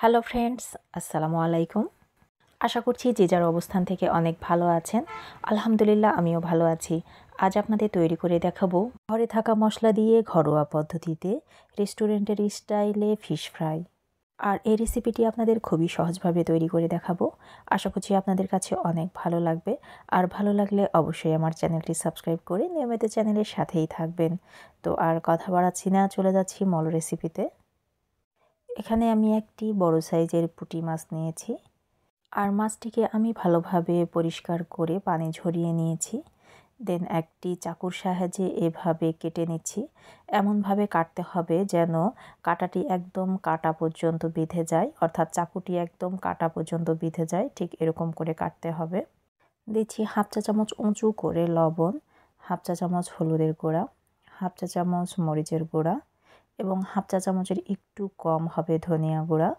Hello friends, আসসালামু আলাইকুম। আশা করছি যে যার অবস্থান থেকে অনেক ভালো আছেন। আলহামদুলিল্লাহ, আমিও ভালো আছি। আজ আপনাদের তৈরি করে দেখাবো ঘরে থাকা মশলা দিয়ে ঘরোয়া পদ্ধতিতে রেস্টুরেন্টের স্টাইলে ফিশ ফ্রাই। আর এই রেসিপিটি আপনাদের খুবই সহজভাবে তৈরি করে দেখাবো। আশা করছি আপনাদের কাছে অনেক ভালো লাগবে। আর ভালো লাগলে অবশ্যই আমার চ্যানেলটি সাবস্ক্রাইব করে নিয়মিত চ্যানেলের সাথেই থাকবেন। তো আর কথা বাড়াচ্ছি না, চলে যাচ্ছি মূল রেসিপিতে। এখানে আমি একটি বড় সাইজের পুঁটি মাছ নিয়েছি। আর মাছটিকে আমি ভালোভাবে পরিষ্কার করে পানি ঝরিয়ে নিয়েছি। দেন একটি চাকুর সাহায্যে এভাবে কেটে নিচ্ছি। এমনভাবে কাটতে হবে যেন কাঁটাটি একদম কাটা পর্যন্ত বিঁধে যায়, অর্থাৎ চাকুটি একদম কাটা পর্যন্ত বিঁধে যায়, ঠিক এরকম করে কাটতে হবে। দিচ্ছি হাফ চা চামচ উঁচু করে লবণ, হাফ চা চামচ হলুদের গুঁড়া, হাফ চা চামচ মরিচের গুঁড়া এবং হাফ চা চামচের একটু কম হবে ধনিয়া গুঁড়া।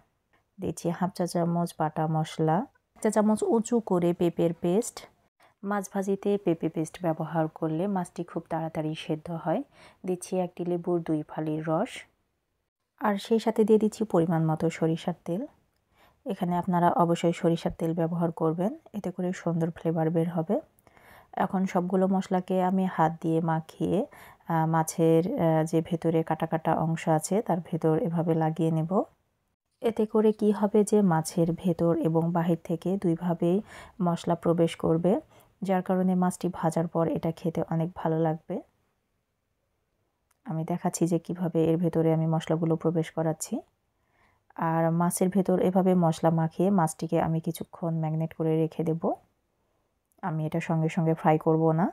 দিচ্ছি হাফ চা চামচ বাটা মশলা, এক চা চামচ উঁচু করে পেঁপের পেস্ট। মাছ ভাজিতে পেঁপে পেস্ট ব্যবহার করলে মাছটি খুব তাড়াতাড়ি সেদ্ধ হয়। দিচ্ছি একটি লেবুর 2 ফালির রস। আর সেই সাথে দিয়ে দিচ্ছি পরিমাণ মতো সরিষার তেল। এখানে আপনারা অবশ্যই সরিষার তেল ব্যবহার করবেন, এতে করে সুন্দর ফ্লেভার বের হবে। এখন সবগুলো মশলাকে আমি হাত দিয়ে মাখিয়ে মাছের যে ভেতরে কাটা কাটা অংশ আছে তার ভেতর এভাবে লাগিয়ে নেব। এতে করে কি হবে যে মাছের ভেতর এবং বাহির থেকে দুইভাবেই মশলা প্রবেশ করবে, যার কারণে মাছটি ভাজার পর এটা খেতে অনেক ভালো লাগবে। আমি দেখাচ্ছি যে কিভাবে এর ভেতরে আমি মশলাগুলো প্রবেশ করাচ্ছি। আর মাছের ভেতর এভাবে মশলা মাখিয়ে মাছটিকে আমি কিছুক্ষণ ম্যারিনেট করে রেখে দেব। আমি এটা সঙ্গে সঙ্গে ফ্রাই করব না।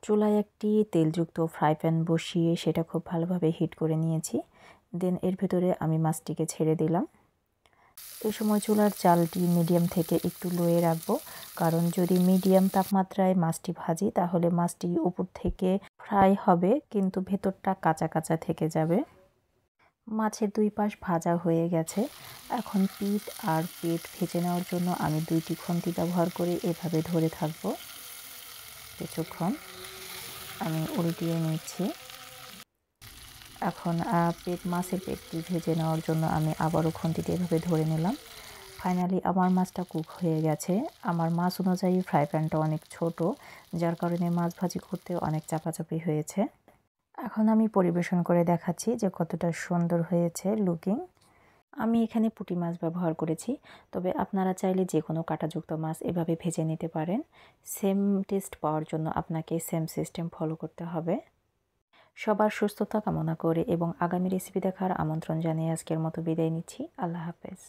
চুলায় একটি তেলযুক্ত ফ্রাই প্যান বসিয়ে সেটা খুব ভালোভাবে হিট করে নিয়েছি। দেন এর ভেতরে আমি মাছটিকে ছেড়ে দিলাম। এই সময় চুলার জালটি মিডিয়াম থেকে একটু লোয়ে রাখবো, কারণ যদি মিডিয়াম তাপমাত্রায় মাছটি ভাজি তাহলে মাছটি উপর থেকে ফ্রাই হবে কিন্তু ভেতরটা কাঁচা কাঁচা থেকে যাবে। মাছের 2 পাশ ভাজা হয়ে গেছে। এখন পিঠ আর পেট ভেজে নেওয়ার জন্য আমি 2টি খুন্তি ব্যবহার করে এভাবে ধরে থাকবো কিছুক্ষণ। আমি উল্টিয়ে নিচ্ছি। এখন মাছের পেটটি ভেজে নেওয়ার জন্য আমি আবারও খুন্তিতে এভাবে ধরে নিলাম। ফাইনালি আমার মাছটা কুক হয়ে গেছে। আমার মাছ অনুযায়ী ফ্রাই প্যানটা অনেক ছোট, যার কারণে মাছ ভাজি করতে অনেক চাপাচাপি হয়েছে। এখন আমি পরিবেশন করে দেখাচ্ছি যে কতটা সুন্দর হয়েছে লুকিং। আমি এখানে পুঁটি মাছ ব্যবহার করেছি, তবে আপনারা চাইলে যে কোনো কাঁটাযুক্ত মাছ এভাবে ভেজে নিতে পারেন। সেম টেস্ট পাওয়ার জন্য আপনাকে সেম সিস্টেম ফলো করতে হবে। সবার সুস্থতা কামনা করে এবং আগামী রেসিপি দেখার আমন্ত্রণ জানিয়ে আজকের মতো বিদায় নিচ্ছি। আল্লাহ হাফেজ।